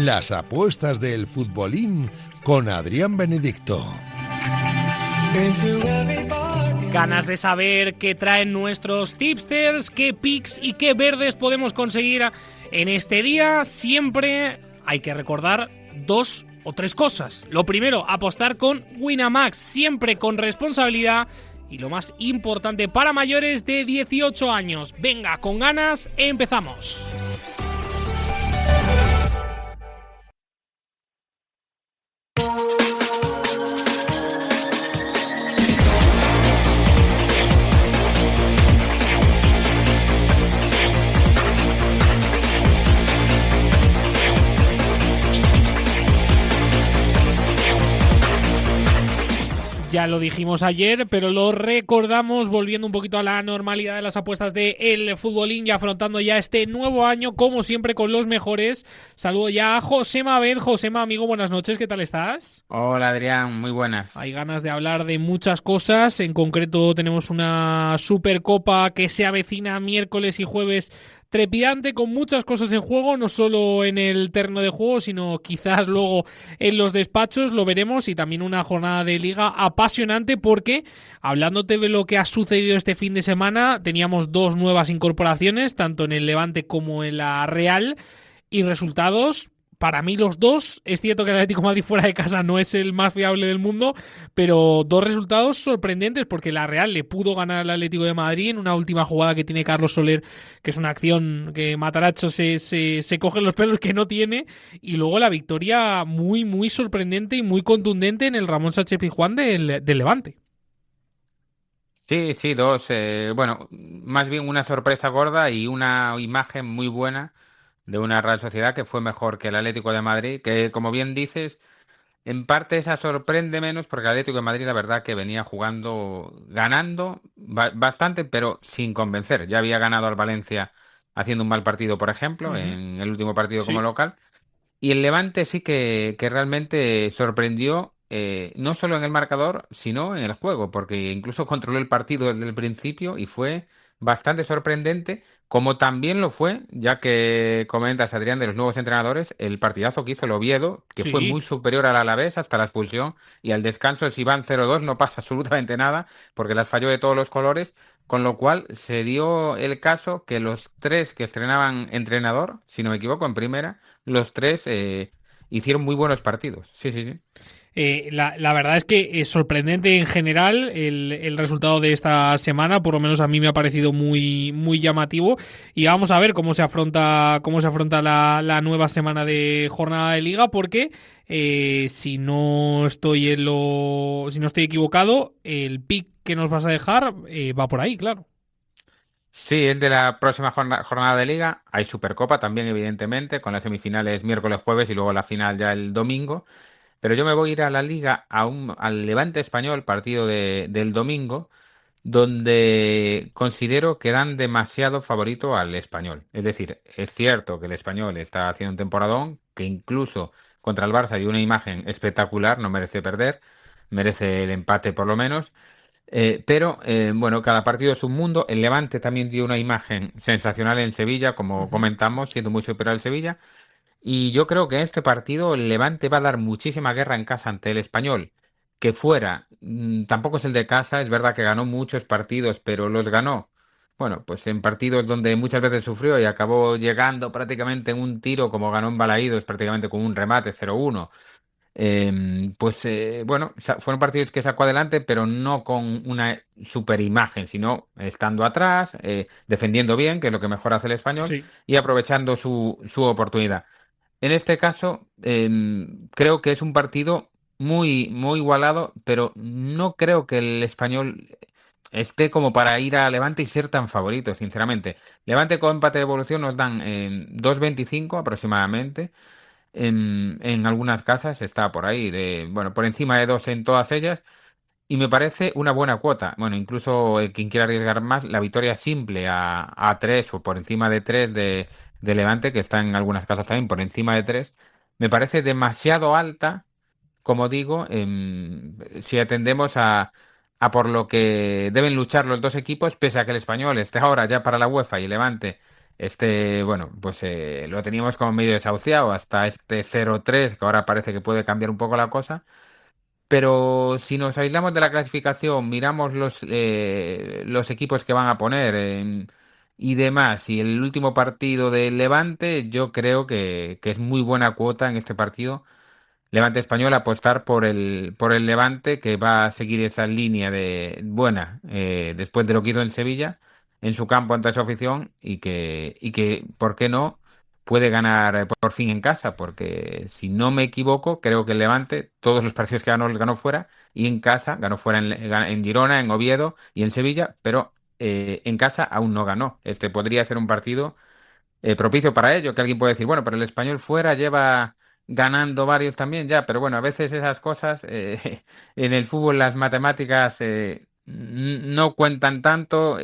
Las apuestas del futbolín con Adrián Benedicto. Ganas de saber qué traen nuestros tipsters, qué picks y qué verdes podemos conseguir en este día. Siempre hay que recordar 2 o 3 cosas. Lo primero, apostar con Winamax, siempre con responsabilidad. Y lo más importante, para mayores de 18 años. Venga, con ganas, empezamos. Ya lo dijimos ayer, pero lo recordamos volviendo un poquito a la normalidad de las apuestas de El Futbolín y afrontando ya este nuevo año, como siempre, con los mejores. Saludo ya a Josema Abed. Josema, amigo, buenas noches, ¿qué tal estás? Hola Adrián, muy buenas. Hay ganas de hablar de muchas cosas. En concreto tenemos una Supercopa que se avecina miércoles y jueves trepidante, con muchas cosas en juego, no solo en el terreno de juego, sino quizás luego en los despachos, lo veremos, y también una jornada de liga apasionante porque, hablándote de lo que ha sucedido este fin de semana, teníamos 2 nuevas incorporaciones, tanto en el Levante como en la Real, y resultados. Para mí los dos, es cierto que el Atlético de Madrid fuera de casa no es el más fiable del mundo, pero 2 resultados sorprendentes porque la Real le pudo ganar al Atlético de Madrid en una última jugada que tiene Carlos Soler, que es una acción que Mataracho se coge los pelos que no tiene, y luego la victoria muy muy sorprendente y muy contundente en el Ramón Sánchez Pizjuán del Levante. Sí, 2, bueno, más bien una sorpresa gorda y una imagen muy buena de una Real Sociedad que fue mejor que el Atlético de Madrid, que como bien dices, en parte esa sorprende menos porque el Atlético de Madrid la verdad que venía jugando, ganando bastante, pero sin convencer. Ya había ganado al Valencia haciendo un mal partido, por ejemplo, en el último partido como Sí. local. Y el Levante sí que realmente sorprendió, no solo en el marcador, sino en el juego, porque incluso controló el partido desde el principio y fue bastante sorprendente, como también lo fue, ya que comentas, Adrián, de los nuevos entrenadores, el partidazo que hizo el Oviedo, que fue Sí. muy superior al Alavés hasta la expulsión, y al descanso, si van 0-2, no pasa absolutamente nada, porque las falló de todos los colores, con lo cual se dio el caso que los 3 que estrenaban entrenador, si no me equivoco, en primera, los 3 hicieron muy buenos partidos. Sí. La verdad es que es sorprendente en general el resultado de esta semana, por lo menos a mí me ha parecido muy, muy llamativo, y vamos a ver cómo se afronta la nueva semana de jornada de liga, porque si no estoy equivocado, el pick que nos vas a dejar va por ahí, claro. Sí, el de la próxima jornada de liga. Hay Supercopa también, evidentemente, con las semifinales miércoles, jueves y luego la final ya el domingo. Pero yo me voy a ir a la liga, al Levante Español, partido del domingo, donde considero que dan demasiado favorito al Español. Es decir, es cierto que el Español está haciendo un temporadón, que incluso contra el Barça dio una imagen espectacular, no merece perder, merece el empate por lo menos. Pero bueno, cada partido es un mundo. El Levante también dio una imagen sensacional en Sevilla, como Ujú. comentamos, siendo muy superior al Sevilla. Y yo creo que en este partido el Levante va a dar muchísima guerra en casa ante el Español, que fuera, tampoco es el de casa, es verdad que ganó muchos partidos, pero los ganó, bueno, pues en partidos donde muchas veces sufrió y acabó llegando prácticamente en un tiro, como ganó en Balaídos, prácticamente con un remate 0-1. Bueno, fueron partidos que sacó adelante, pero no con una super imagen, sino estando atrás, defendiendo bien, que es lo que mejor hace el Español, Sí. y aprovechando su oportunidad. En este caso, creo que es un partido muy, muy igualado, pero no creo que el Español esté como para ir a Levante y ser tan favorito, sinceramente. Levante con empate de evolución nos dan 2,25 aproximadamente. En algunas casas está por ahí, bueno, por encima de 2 en todas ellas. Y me parece una buena cuota. Bueno, incluso quien quiera arriesgar más, la victoria simple a 3 o por encima de 3 de Levante, que está en algunas casas también por encima de 3 me parece demasiado alta, como digo, si atendemos a por lo que deben luchar los dos equipos, pese a que el Español esté ahora ya para la UEFA y Levante Bueno, pues lo teníamos como medio desahuciado hasta este 0-3, que ahora parece que puede cambiar un poco la cosa. Pero si nos aislamos de la clasificación, miramos los equipos que van a poner y demás, y el último partido del Levante, yo creo que es muy buena cuota en este partido. Levante Español apostar por el Levante, que va a seguir esa línea de buena después de lo que hizo en Sevilla, en su campo ante su afición, y que, ¿por qué no? Puede ganar por fin en casa, porque si no me equivoco, creo que el Levante, todos los partidos que ganó los ganó fuera, y en casa ganó fuera en Girona, en Oviedo y en Sevilla, pero en casa aún no ganó. Este podría ser un partido propicio para ello, que alguien puede decir, bueno, pero el Español fuera lleva ganando varios también ya, pero bueno, a veces esas cosas, en el fútbol las matemáticas no cuentan tanto,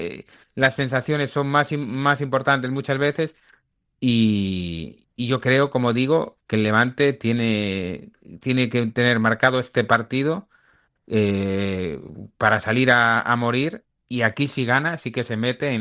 las sensaciones son más importantes muchas veces y yo creo, como digo, que el Levante tiene que tener marcado este partido eh, para salir a morir. Y aquí si gana, sí que se mete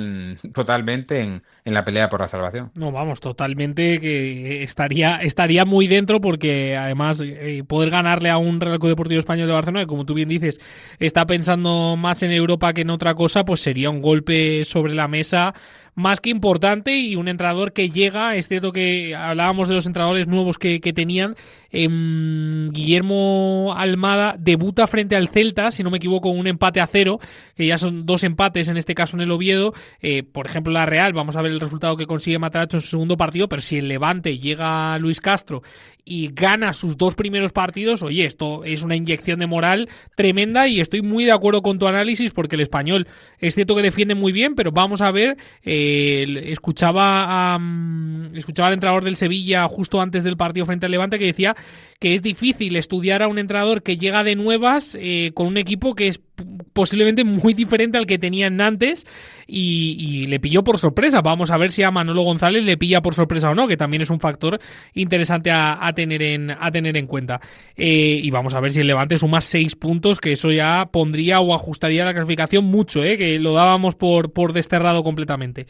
totalmente en la pelea por la salvación. No, vamos, totalmente que estaría muy dentro porque además poder ganarle a un Real Club Deportivo Español de Barcelona, que como tú bien dices, está pensando más en Europa que en otra cosa, pues sería un golpe sobre la mesa más que importante y un entrenador que llega, es cierto que hablábamos de los entrenadores nuevos que tenían, Guillermo Almada debuta frente al Celta, si no me equivoco, un empate a 0, que ya son 2 empates en este caso en el Oviedo. Por ejemplo, la Real, vamos a ver el resultado que consigue Mataracho en su segundo partido, pero si el Levante llega a Luis Castro y gana sus 2 primeros partidos, oye, esto es una inyección de moral tremenda y estoy muy de acuerdo con tu análisis porque el Español es cierto que defiende muy bien, pero vamos a ver, escuchaba al entrenador del Sevilla justo antes del partido frente al Levante que decía que es difícil estudiar a un entrenador que llega de nuevas con un equipo que es posiblemente muy diferente al que tenían antes y le pilló por sorpresa. Vamos a ver si a Manolo González le pilla por sorpresa o no, que también es un factor interesante a tener en cuenta. Y vamos a ver si el Levante suma 6 puntos, que eso ya pondría o ajustaría la clasificación mucho, que lo dábamos por desterrado completamente.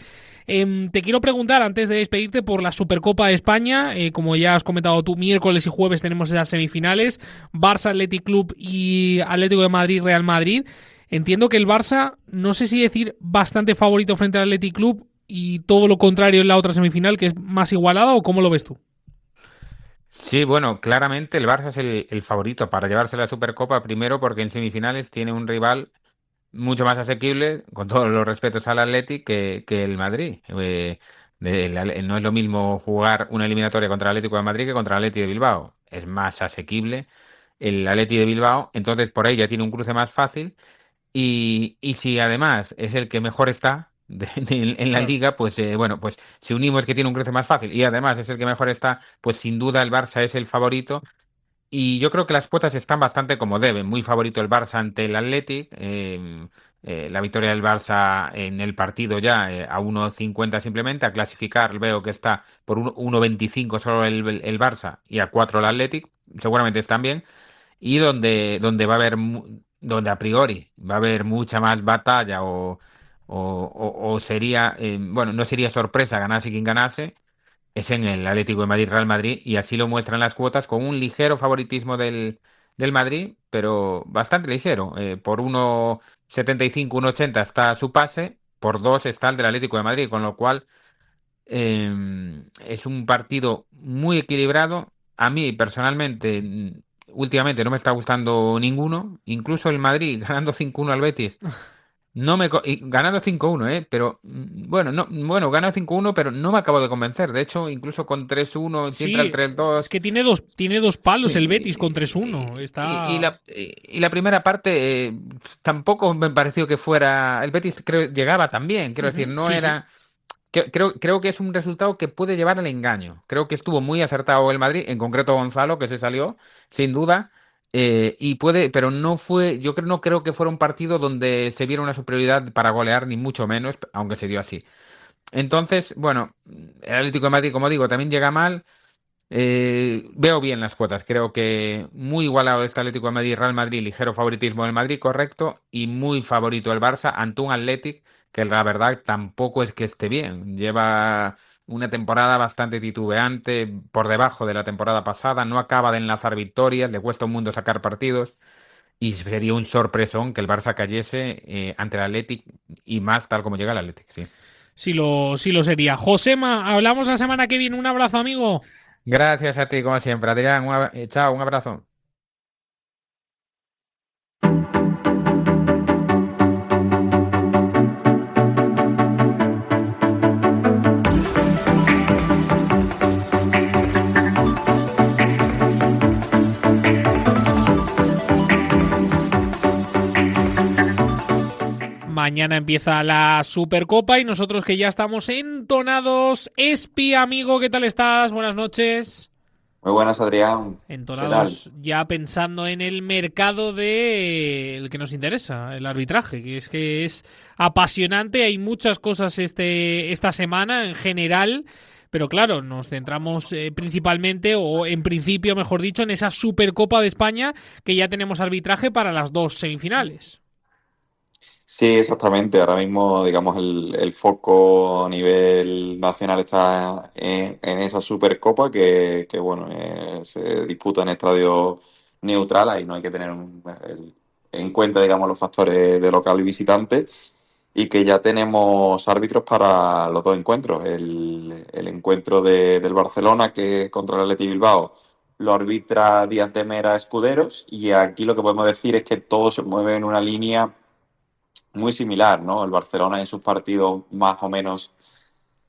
Te quiero preguntar, antes de despedirte, por la Supercopa de España. Como ya has comentado tú, miércoles y jueves tenemos esas semifinales, Barça Athletic Club y Atlético de Madrid Real Madrid. Entiendo que el Barça, no sé si decir bastante favorito frente al Athletic Club y todo lo contrario en la otra semifinal, que es más igualada, ¿o cómo lo ves tú? Sí, bueno, claramente el Barça es el favorito para llevarse la Supercopa, primero porque en semifinales tiene un rival mucho más asequible, con todos los respetos al Athletic, que el Madrid. No es lo mismo jugar una eliminatoria contra el Atlético de Madrid que contra el Athletic de Bilbao. Es más asequible el Athletic de Bilbao, entonces por ahí ya tiene un cruce más fácil. Y si además es el que mejor está en la Claro. liga, pues bueno, pues si unimos que tiene un cruce más fácil y además es el que mejor está, pues sin duda el Barça es el favorito. Y yo creo que las cuotas están bastante como deben. Muy favorito el Barça ante el Athletic. La victoria del Barça en el partido ya a 1,50 simplemente. A clasificar veo que está por 1,25 solo el Barça y a 4 el Athletic. Seguramente están bien. Y donde va a haber, donde a priori va a haber mucha más batalla o sería, bueno, no sería sorpresa ganase quien ganase, es en el Atlético de Madrid, Real Madrid, y así lo muestran las cuotas con un ligero favoritismo del Madrid, pero bastante ligero. Por 1,75, 1,80 está su pase, por 2 está el del Atlético de Madrid, con lo cual es un partido muy equilibrado. A mí personalmente, últimamente no me está gustando ninguno, incluso el Madrid ganando 5-1 al Betis. No me y ganando 5-1, pero bueno, no, bueno, ganado 5-1, pero no me acabo de convencer. De hecho, incluso con 3-1, si entra el Sí, es 3-2, que tiene dos palos el Betis con sí. 3-1. Y Está. la primera parte tampoco me pareció que fuera. El Betis creo llegaba también, quiero decir, Ujú, no sí, sí. era. Creo que es un resultado que puede llevar al engaño. Creo que estuvo muy acertado el Madrid, en concreto Gonzalo, que se salió, sin duda. Y puede, pero no fue, no creo que fuera un partido donde se viera una superioridad para golear, ni mucho menos, aunque se dio así. Entonces, bueno, el Atlético de Madrid, como digo, también llega mal. Veo bien las cuotas. Creo que muy igualado este Atlético de Madrid, Real Madrid, ligero favoritismo del Madrid, correcto, y muy favorito el Barça ante un Athletic que la verdad tampoco es que esté bien. Lleva una temporada bastante titubeante, por debajo de la temporada pasada, no acaba de enlazar victorias, le cuesta un mundo sacar partidos. Y sería un sorpresón que el Barça cayese ante el Athletic y más tal como llega el Athletic, sí. Sí lo sería. Josema, hablamos la semana que viene. Un abrazo, amigo. Gracias a ti, como siempre, Adrián. Chao, un abrazo. Mañana empieza la Supercopa y nosotros que ya estamos entonados. Espi, amigo, ¿qué tal estás? Buenas noches. Muy buenas, Adrián. ¿Qué tal? Entonados ya pensando en el mercado de el que nos interesa, el arbitraje, que es apasionante. Hay muchas cosas esta semana en general, pero claro, nos centramos principalmente, o en principio, mejor dicho, en esa Supercopa de España, que ya tenemos arbitraje para las dos semifinales. Sí, exactamente. Ahora mismo, digamos, el foco a nivel nacional está en esa Supercopa bueno, se disputa en estadio neutral. Ahí no hay que tener en cuenta, digamos, los factores de local y visitante. Y que ya tenemos árbitros para los dos encuentros. El encuentro del Barcelona, que es contra el Athletic Bilbao, lo arbitra Díaz de Mera Escuderos. Y aquí lo que podemos decir es que todo se mueve en una línea muy similar, ¿no? El Barcelona en sus partidos más o menos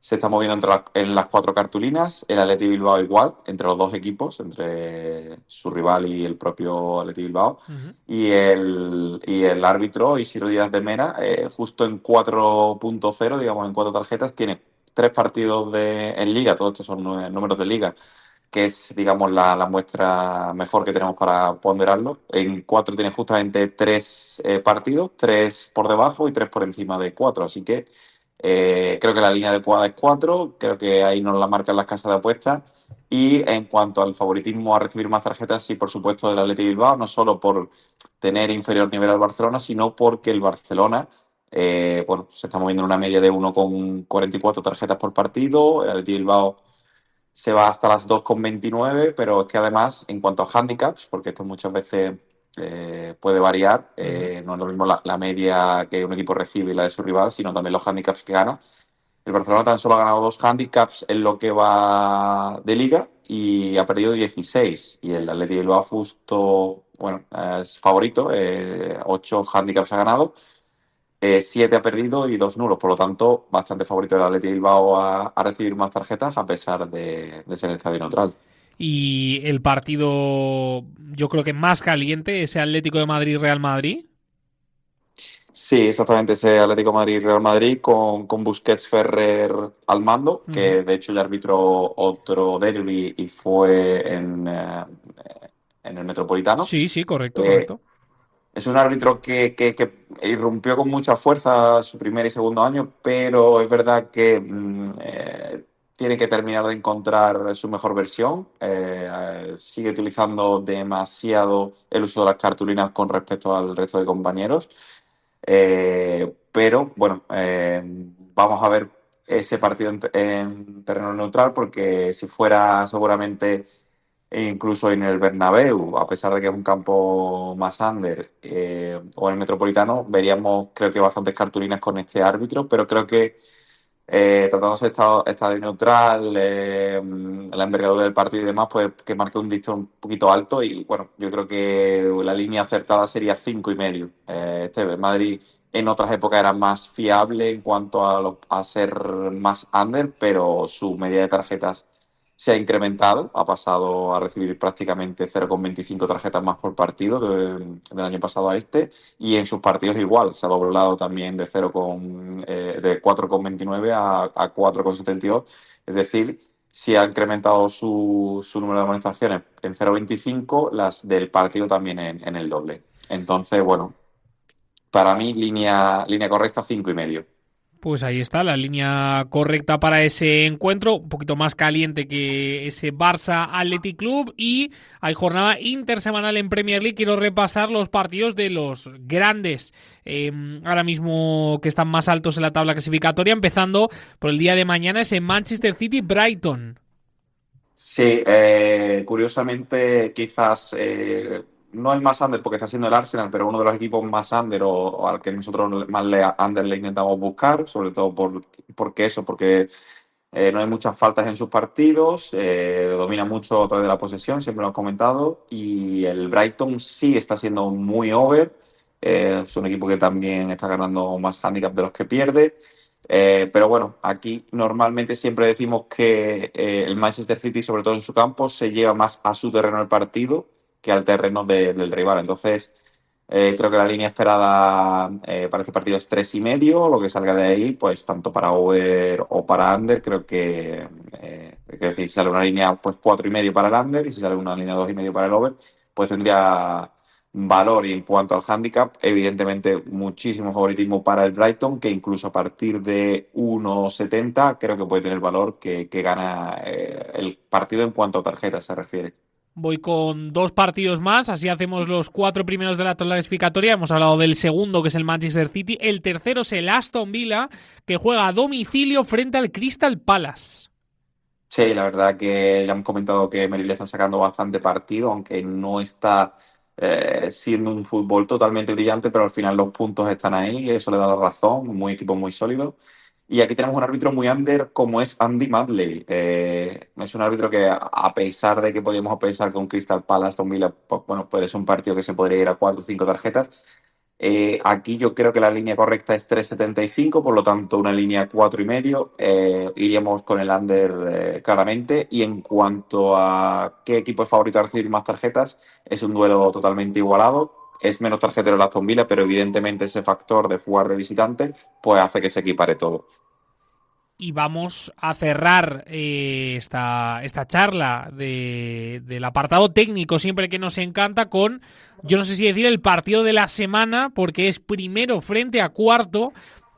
se está moviendo en las cuatro cartulinas, el Athletic Bilbao igual, entre los dos equipos, entre su rival y el propio Athletic Bilbao, y el árbitro Isidro Díaz de Mera, justo en 4.0, digamos, en 4 tarjetas, tiene 3 partidos en Liga, todos estos son números de Liga, que es, digamos, la muestra mejor que tenemos para ponderarlo. En 4 tiene justamente 3 partidos, 3 por debajo y 3 por encima de 4. Así que creo que la línea adecuada es 4, creo que ahí nos la marcan las casas de apuestas. Y en cuanto al favoritismo a recibir más tarjetas, sí, por supuesto, del Athletic Bilbao, no solo por tener inferior nivel al Barcelona, sino porque el Barcelona bueno, se está moviendo en una media de 1,44 tarjetas por partido. El Athletic Bilbao se va hasta las 2,29, pero es que además, en cuanto a handicaps, porque esto muchas veces puede variar, no es lo mismo la media que un equipo recibe y la de su rival, sino también los handicaps que gana. El Barcelona tan solo ha ganado 2 handicaps en lo que va de liga y ha perdido 16. Y el Athletic Bilbao justo, bueno, es favorito, 8 handicaps ha ganado. 7 ha perdido y 2 nulos, por lo tanto, bastante favorito del Athletic Bilbao a recibir más tarjetas a pesar de ser el estadio neutral. Y el partido, yo creo que más caliente, ese Atlético de Madrid-Real Madrid. Sí, exactamente, ese Atlético de Madrid-Real Madrid con Busquets Ferrer al mando, que de hecho ya arbitró otro derbi y fue en el Metropolitano. Sí, correcto. Es un árbitro que irrumpió con mucha fuerza su primer y segundo año, pero es verdad que tiene que terminar de encontrar su mejor versión. Sigue utilizando demasiado el uso de las cartulinas con respecto al resto de compañeros. Pero bueno, vamos a ver ese partido en terreno neutral, porque si fuera seguramente incluso en el Bernabéu, a pesar de que es un campo más under, o en el Metropolitano, veríamos creo que bastantes cartulinas con este árbitro, pero creo que tratándose de estadio neutral, la envergadura del partido y demás, pues que marque un distante un poquito alto. Y bueno, yo creo que la línea acertada sería 5,5. Madrid en otras épocas era más fiable en cuanto a ser más under, pero su media de tarjetas se ha incrementado, ha pasado a recibir prácticamente 0,25 tarjetas más por partido del año pasado a este, y en sus partidos igual, se ha doblado también de 4,29 a 4,72, es decir, si ha incrementado su número de amonestaciones en 0,25, las del partido también en el doble. Entonces, bueno, para mí línea correcta 5,5. Pues ahí está, la línea correcta para ese encuentro, un poquito más caliente que ese Barça Athletic Club, y hay jornada intersemanal en Premier League. Quiero repasar los partidos de los grandes, ahora mismo que están más altos en la tabla clasificatoria, empezando por el día de mañana, ese Manchester City Brighton. Sí, curiosamente quizás no el más under porque está siendo el Arsenal, pero uno de los equipos más under o al que nosotros más under le intentamos buscar, sobre todo porque no hay muchas faltas en sus partidos, domina mucho a través de la posesión, siempre lo he comentado, y el Brighton sí está siendo muy over, es un equipo que también está ganando más handicap de los que pierde. Pero bueno, aquí normalmente siempre decimos que el Manchester City, sobre todo en su campo, se lleva más a su terreno el partido que al terreno del rival. Entonces, creo que la línea esperada para este partido es 3,5. Lo que salga de ahí, pues tanto para over o para under, creo que es decir, si sale una línea pues 4,5 para el under y si sale una línea 2,5 para el over, pues tendría valor. Y en cuanto al handicap, evidentemente muchísimo favoritismo para el Brighton, que incluso a partir de 1,70 creo que puede tener valor que gana el partido en cuanto a tarjetas se refiere. Voy con 2 partidos más, así hacemos los 4 primeros de la tabla clasificatoria. Hemos hablado del segundo, que es el Manchester City. El tercero es el Aston Villa, que juega a domicilio frente al Crystal Palace. Sí, la verdad que ya hemos comentado que Merrill está sacando bastante partido, aunque no está siendo un fútbol totalmente brillante, pero al final los puntos están ahí y eso le da la razón, un equipo muy sólido. Y aquí tenemos un árbitro muy under como es Andy Madley. Es un árbitro que a pesar de que podíamos pensar que un Crystal Palace Aston Villa, pues, bueno, puede ser un partido que se podría ir a 4 o 5 tarjetas. Aquí yo creo que la línea correcta es 3,75, por lo tanto una línea 4,5. Iríamos con el under claramente. Y en cuanto a qué equipo es favorito a recibir más tarjetas, es un duelo totalmente igualado. Es menos tarjetero el Aston Villa, pero evidentemente ese factor de jugar de visitante pues hace que se equipare todo. Y vamos a cerrar esta charla del apartado técnico, siempre que nos encanta, con, yo no sé si decir el partido de la semana, porque es primero frente a cuarto.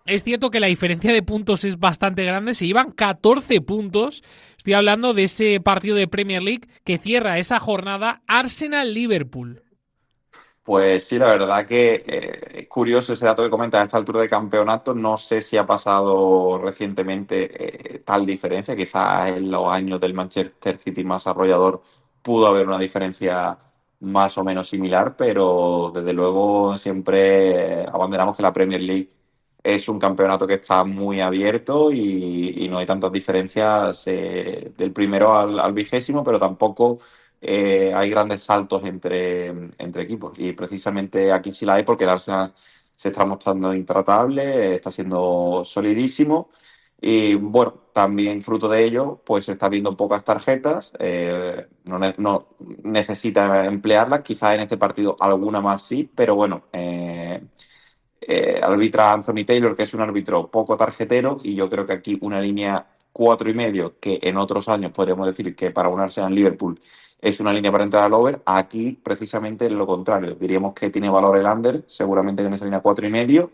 Es cierto que la diferencia de puntos es bastante grande, se llevan 14 puntos. Estoy hablando de ese partido de Premier League que cierra esa jornada, Arsenal-Liverpool. Pues sí, la verdad que es curioso ese dato que comentas a esta altura de campeonato. No sé si ha pasado recientemente tal diferencia. Quizás en los años del Manchester City más arrollador pudo haber una diferencia más o menos similar, pero desde luego siempre abanderamos que la Premier League es un campeonato que está muy abierto y no hay tantas diferencias del primero al 20º, pero tampoco hay grandes saltos entre equipos. Y precisamente aquí sí la hay porque el Arsenal se está mostrando intratable, está siendo solidísimo. Y bueno, también fruto de ello, pues se está viendo pocas tarjetas, no necesita emplearlas, quizás en este partido alguna más sí, pero bueno, arbitra Anthony Taylor, que es un árbitro poco tarjetero, y yo creo que aquí una línea 4,5, que en otros años podríamos decir que para un Arsenal-Liverpool es una línea para entrar al over, aquí precisamente lo contrario, diríamos que tiene valor el under, seguramente en esa línea 4,5,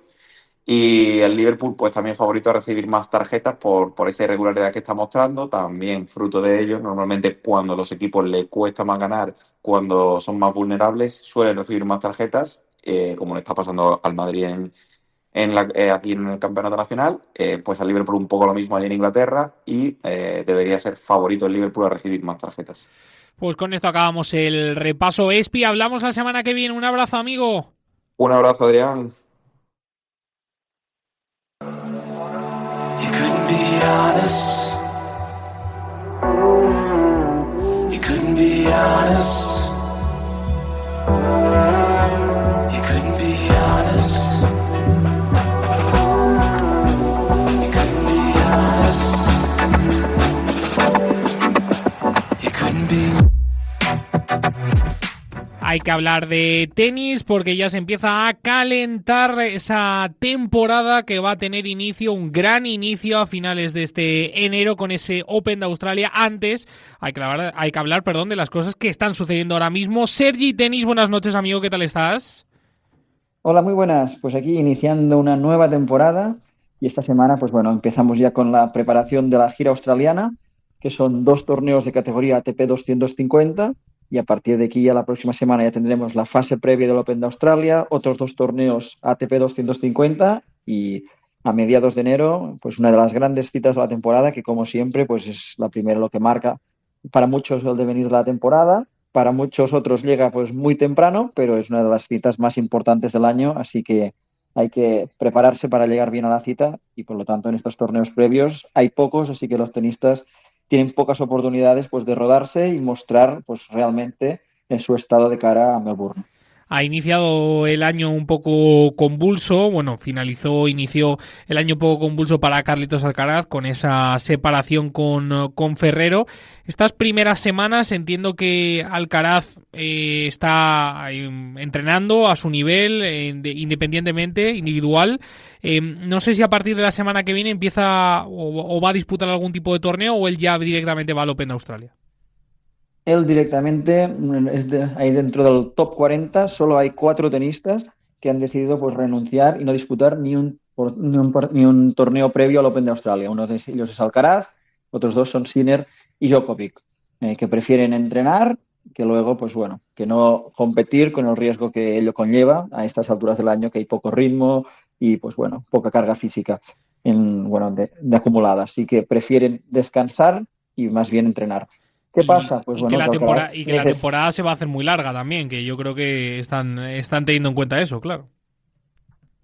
y el Liverpool pues también favorito a recibir más tarjetas por esa irregularidad que está mostrando, también fruto de ello. Normalmente cuando los equipos les cuesta más ganar, cuando son más vulnerables, suelen recibir más tarjetas, como le está pasando al Madrid aquí en el Campeonato Nacional, pues al Liverpool un poco lo mismo allí en Inglaterra y debería ser favorito el Liverpool a recibir más tarjetas. Pues con esto acabamos el repaso ESPI. Hablamos la semana que viene. Un abrazo, amigo. Un abrazo, Adrián. Hay que hablar de tenis porque ya se empieza a calentar esa temporada que va a tener inicio, un gran inicio a finales de este enero con ese Open de Australia. Antes hay que hablar de las cosas que están sucediendo ahora mismo. Sergi Tenis, buenas noches, amigo, ¿qué tal estás? Hola, muy buenas. Pues aquí iniciando una nueva temporada Y esta semana, pues bueno, empezamos ya con la preparación de la gira australiana, que son 2 torneos de categoría ATP 250, y a partir de aquí ya la próxima semana ya tendremos la fase previa del Open de Australia, otros 2 torneos ATP 250 y a mediados de enero, pues una de las grandes citas de la temporada, que como siempre, pues es la primera lo que marca para muchos el devenir de la temporada, para muchos otros llega pues muy temprano, pero es una de las citas más importantes del año, así que hay que prepararse para llegar bien a la cita y por lo tanto en estos torneos previos hay pocos, así que los tenistas tienen pocas oportunidades pues de rodarse y mostrar pues realmente en su estado de cara a Melbourne. Ha iniciado el año un poco convulso, bueno, inició el año un poco convulso para Carlitos Alcaraz con esa separación con Ferrero. Estas primeras semanas entiendo que Alcaraz está entrenando a su nivel, independientemente, individual. No sé si a partir de la semana que viene empieza o va a disputar algún tipo de torneo o él ya directamente va al Open de Australia. Él directamente, ahí dentro del top 40, solo hay 4 tenistas que han decidido pues renunciar y no disputar ni un torneo previo al Open de Australia. Uno de ellos es Alcaraz, otros 2 son Sinner y Djokovic, que prefieren entrenar que luego, pues bueno, que no competir con el riesgo que ello conlleva a estas alturas del año, que hay poco ritmo y pues bueno, poca carga física de acumulada. Así que prefieren descansar y más bien entrenar. ¿Qué pasa? Pues y bueno, que la temporada se va a hacer muy larga también, que yo creo que están teniendo en cuenta eso, claro.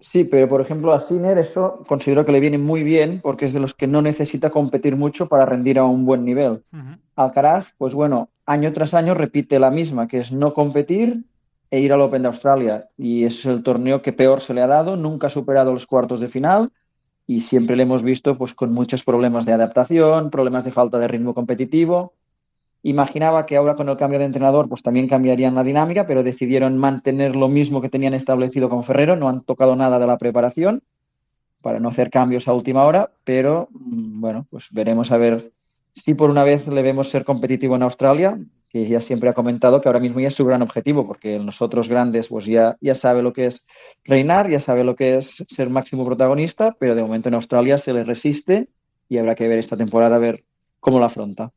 Sí, pero por ejemplo a Sinner eso considero que le viene muy bien porque es de los que no necesita competir mucho para rendir a un buen nivel. Uh-huh. Alcaraz, pues bueno, año tras año repite la misma, que es no competir e ir al Open de Australia. Y es el torneo que peor se le ha dado, nunca ha superado los cuartos de final y siempre le hemos visto pues con muchos problemas de adaptación, problemas de falta de ritmo competitivo. Imaginaba que ahora con el cambio de entrenador pues también cambiarían la dinámica, pero decidieron mantener lo mismo que tenían establecido con Ferrero, no han tocado nada de la preparación para no hacer cambios a última hora, pero bueno, pues veremos a ver si por una vez le vemos ser competitivo en Australia, que ya siempre ha comentado que ahora mismo ya es su gran objetivo, porque nosotros grandes pues ya sabe lo que es reinar, ya sabe lo que es ser máximo protagonista, pero de momento en Australia se le resiste y habrá que ver esta temporada a ver cómo la afronta.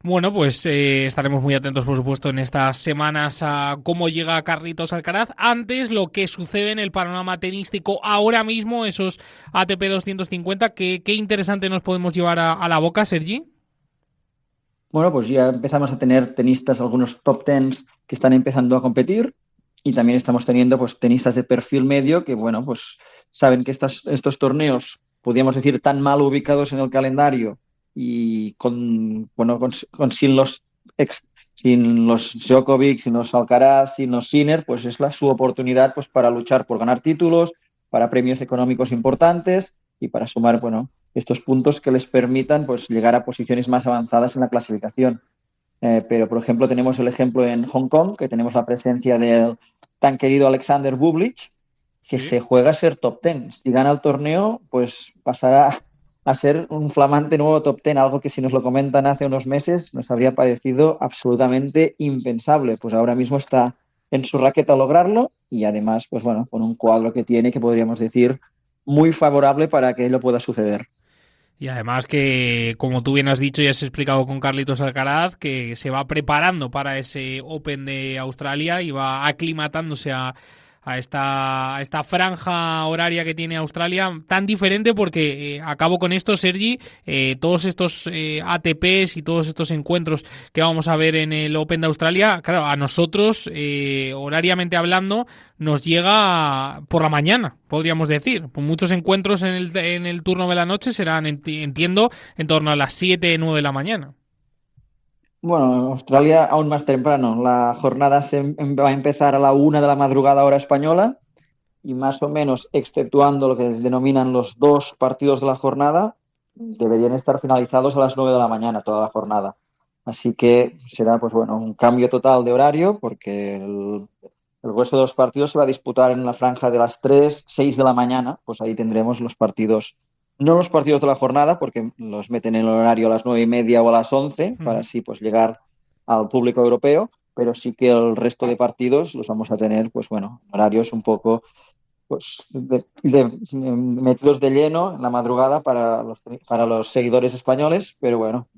Bueno, pues estaremos muy atentos, por supuesto, en estas semanas a cómo llega Carlitos Alcaraz. Antes, lo que sucede en el panorama tenístico ahora mismo, esos ATP 250, qué interesante nos podemos llevar a la boca, Sergi. Bueno, pues ya empezamos a tener tenistas, algunos top tens que están empezando a competir y también estamos teniendo pues tenistas de perfil medio que, bueno, pues saben que estos torneos, podríamos decir, tan mal ubicados en el calendario y sin los Djokovic, sin los Alcaraz, sin los Sinner, pues es su oportunidad pues para luchar por ganar títulos, para premios económicos importantes y para sumar, bueno, estos puntos que les permitan pues llegar a posiciones más avanzadas en la clasificación. Pero, por ejemplo, tenemos el ejemplo en Hong Kong, que tenemos la presencia del tan querido Alexander Bublik, que se juega a ser top 10. Si gana el torneo, pues pasará a ser un flamante nuevo top 10, algo que si nos lo comentan hace unos meses nos habría parecido absolutamente impensable. Pues ahora mismo está en su raqueta a lograrlo y además, pues bueno, con un cuadro que tiene que podríamos decir muy favorable para que ello pueda suceder. Y además que, como tú bien has dicho y has explicado con Carlitos Alcaraz, que se va preparando para ese Open de Australia y va aclimatándose a esta franja horaria que tiene Australia, tan diferente porque, acabo con esto, Sergi, todos estos ATPs y todos estos encuentros que vamos a ver en el Open de Australia, claro, a nosotros, horariamente hablando, nos llega por la mañana, podríamos decir. Pues muchos encuentros en el turno de la noche serán, entiendo, en torno a las 7, 9 de la mañana. Bueno, en Australia aún más temprano. La jornada va a empezar a la 1 de la madrugada hora española y más o menos, exceptuando lo que denominan los 2 partidos de la jornada, deberían estar finalizados a las 9 de la mañana toda la jornada. Así que será pues bueno un cambio total de horario porque el grueso de los partidos se va a disputar en la franja de las 3, 6 de la mañana. Pues ahí tendremos los partidos. No los partidos de la jornada, porque los meten en el horario a las 9:30 o a las 11, para así pues llegar al público europeo, pero sí que el resto de partidos los vamos a tener, pues bueno, horarios un poco metidos de lleno en la madrugada para los seguidores españoles, pero bueno,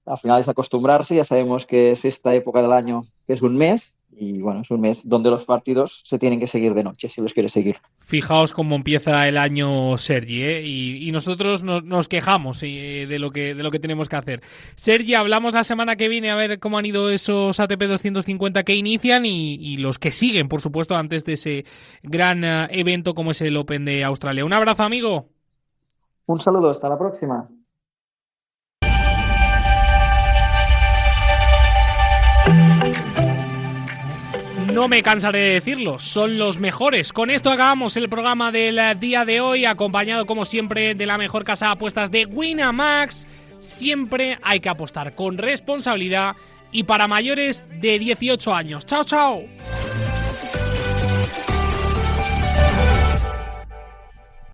al final es acostumbrarse. Ya sabemos que es esta época del año, que es un mes, y bueno, es un mes donde los partidos se tienen que seguir de noche, si los quieres seguir. Fijaos cómo empieza el año, Sergi, ¿eh? Y nosotros nos quejamos de lo que tenemos que hacer. Sergi, hablamos la semana que viene a ver cómo han ido esos ATP 250 que inician y los que siguen, por supuesto, antes de ese gran evento como es el Open de Australia. Un abrazo, amigo. Un saludo, hasta la próxima. No me cansaré de decirlo, son los mejores. Con esto acabamos el programa del día de hoy, acompañado como siempre de la mejor casa de apuestas de Winamax. Siempre hay que apostar con responsabilidad y para mayores de 18 años. ¡Chao, chao!